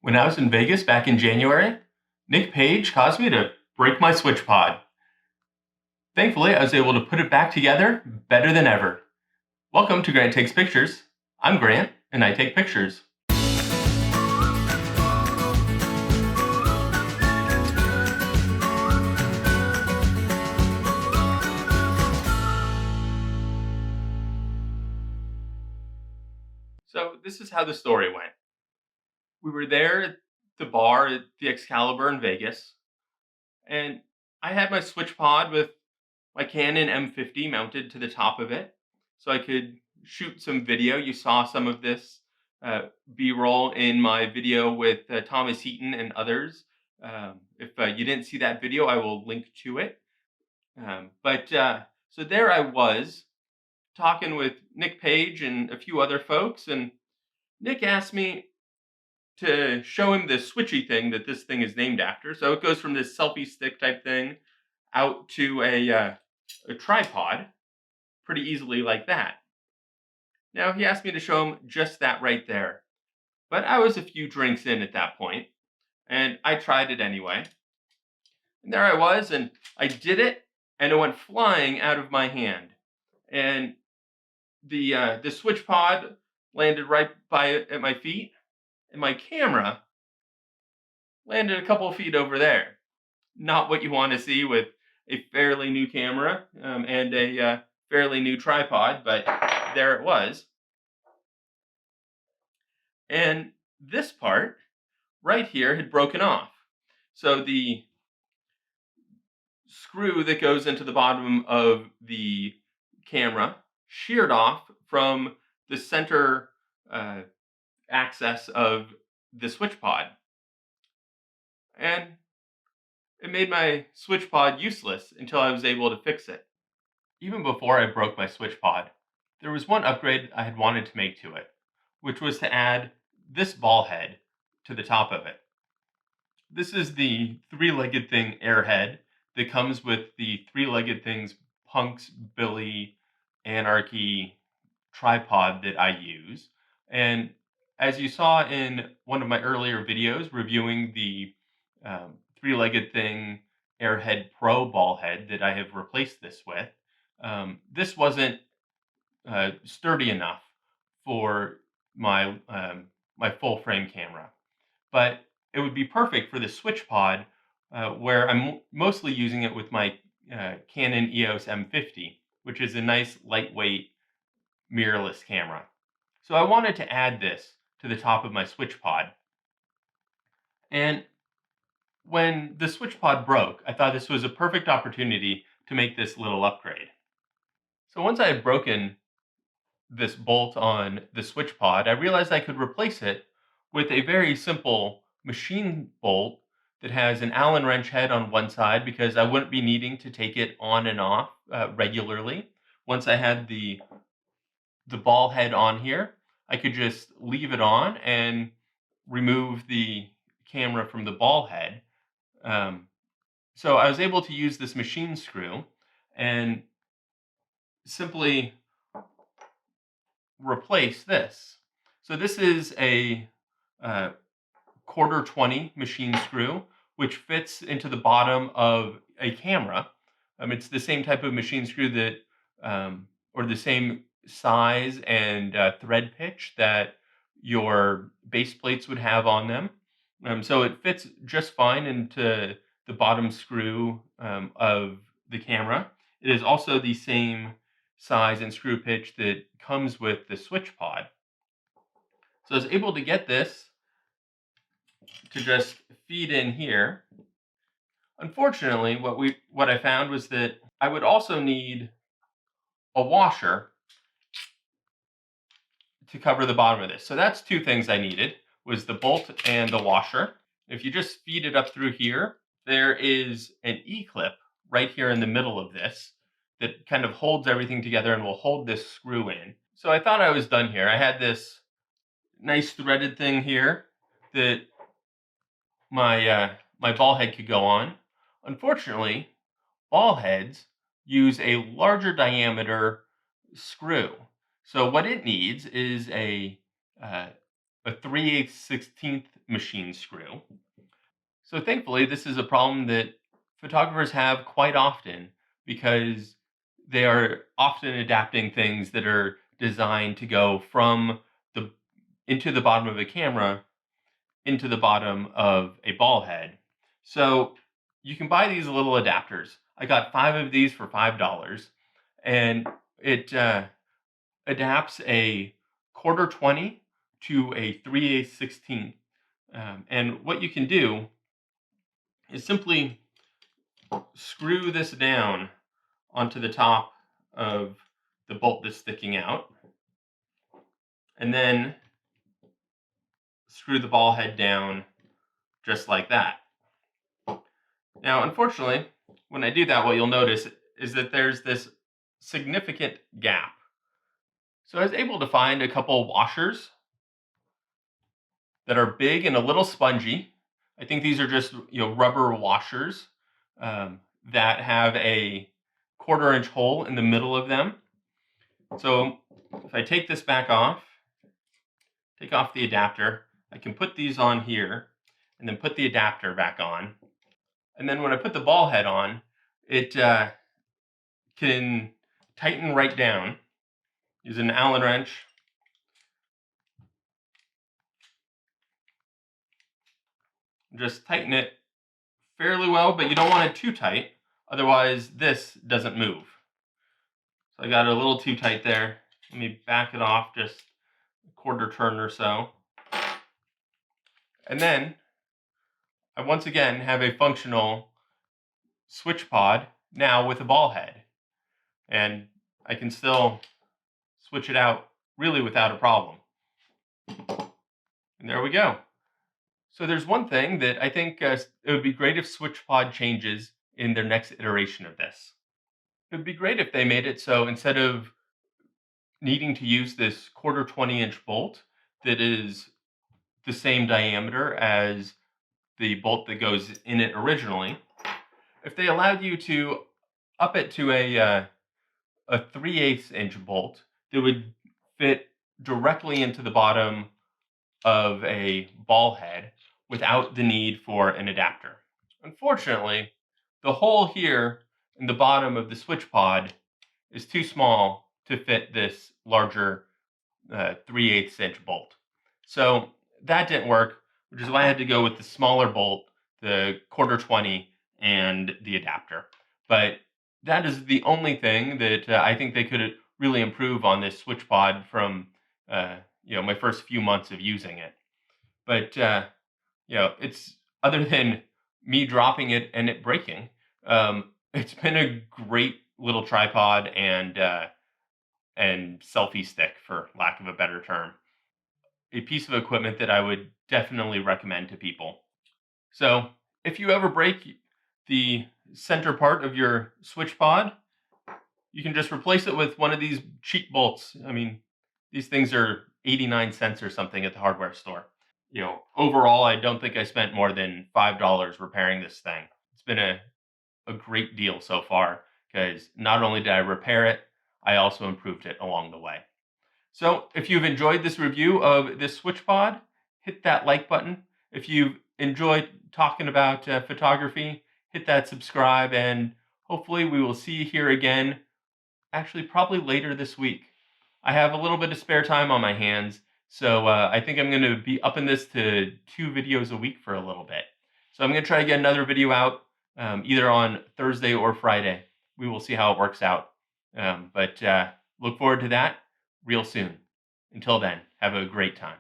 When I was in Vegas back in January, Nick Page caused me to break my SwitchPod. Thankfully, I was able to put it back together better than ever. Welcome to Grant Takes Pictures. I'm Grant, and I take pictures. So this is how the story went. We were there at the bar at the Excalibur in Vegas, and I had my SwitchPod with my Canon M50 mounted to the top of it, so I could shoot some video. You saw some of this B-roll in my video with Thomas Heaton and others. If you didn't see that video, I will link to it. So there I was talking with Nick Page and a few other folks, and Nick asked me to show him this switchy thing that this thing is named after. So it goes from this selfie stick type thing out to a tripod pretty easily like that. Now, he asked me to show him just that right there. But I was a few drinks in at that point, and I tried it anyway. And there I was, and I did it, and it went flying out of my hand. And the switch pod landed right at my feet, and my camera landed a couple of feet over there. Not what you want to see with a fairly new camera and a fairly new tripod, but there it was. And this part right here had broken off. So the screw that goes into the bottom of the camera sheared off from the center axis of the switch pod. And it made my switch pod useless until I was able to fix it. Even before I broke my switch pod, there was one upgrade I had wanted to make to it, which was to add this ball head to the top of it. This is the three-legged thing airhead that comes with the three-legged things Punks, Billy, Anarchy tripod that I use. And as you saw in one of my earlier videos reviewing the three-legged thing Airhead Pro ball head that I have replaced this with, this wasn't sturdy enough for my my full frame camera, but it would be perfect for the SwitchPod, where I'm mostly using it with my Canon EOS M50, which is a nice lightweight mirrorless camera. So I wanted to add this to the top of my SwitchPod. And when the SwitchPod broke, I thought this was a perfect opportunity to make this little upgrade. So once I had broken this bolt on the SwitchPod, I realized I could replace it with a very simple machine bolt that has an Allen wrench head on one side because I wouldn't be needing to take it on and off regularly. Once I had the ball head on here, I could just leave it on and remove the camera from the ball head. So I was able to use this machine screw and simply replace this. So this is a quarter 20 machine screw, which fits into the bottom of a camera. It's the same type of machine screw that, or the same size and thread pitch that your base plates would have on them. So it fits just fine into the bottom screw of the camera. It is also the same size and screw pitch that comes with the SwitchPod. So I was able to get this to just feed in here. Unfortunately, what I found was that I would also need a washer to cover the bottom of this. So that's two things I needed, was the bolt and the washer. If you just feed it up through here, there is an E-clip right here in the middle of this that kind of holds everything together and will hold this screw in. So I thought I was done here. I had this nice threaded thing here that my ball head could go on. Unfortunately, ball heads use a larger diameter screw. So what it needs is a a 3/8/16 machine screw. So thankfully, this is a problem that photographers have quite often because they are often adapting things that are designed to go from the into the bottom of a camera into the bottom of a ball head. So you can buy these little adapters. I got 5 of these for $5, and it adapts a quarter 20 to a 3/8/16. And what you can do is simply screw this down onto the top of the bolt that's sticking out, and then screw the ball head down just like that. Now, unfortunately, when I do that, what you'll notice is that there's this significant gap. So I was able to find a couple washers that are big and a little spongy. I think these are just rubber washers that have a quarter-inch hole in the middle of them. So if I take this back off, take off the adapter, I can put these on here and then put the adapter back on. And then when I put the ball head on, it can tighten right down. Use an Allen wrench. Just tighten it fairly well, but you don't want it too tight. Otherwise, this doesn't move. So I got it a little too tight there. Let me back it off just a quarter turn or so. And then I once again have a functional SwitchPod now with a ball head. And I can still switch it out really without a problem. And there we go. So there's one thing that I think it would be great if SwitchPod changes in their next iteration of this. It would be great if they made it so instead of needing to use this quarter 20-inch bolt that is the same diameter as the bolt that goes in it originally, if they allowed you to up it to a 3/8 inch bolt that would fit directly into the bottom of a ball head without the need for an adapter. Unfortunately, the hole here in the bottom of the SwitchPod is too small to fit this larger 3/8 inch bolt. So that didn't work, which is why I had to go with the smaller bolt, the quarter 20, and the adapter. But that is the only thing that I think they could really improve on this SwitchPod from my first few months of using it. But it's other than me dropping it and it breaking, it's been a great little tripod and selfie stick, for lack of a better term. A piece of equipment that I would definitely recommend to people. So if you ever break the center part of your SwitchPod, you can just replace it with one of these cheap bolts. I mean, these things are 89 cents or something at the hardware store. Overall, I don't think I spent more than $5 repairing this thing. It's been a great deal so far because not only did I repair it, I also improved it along the way. So if you've enjoyed this review of this SwitchPod, hit that like button. If you've enjoyed talking about photography, hit that subscribe, and hopefully we will see you here again, actually probably later this week. I have a little bit of spare time on my hands, so I think I'm going to be upping this to 2 videos a week for a little bit. So I'm going to try to get another video out either on Thursday or Friday. We will see how it works out. But look forward to that real soon. Until then, have a great time.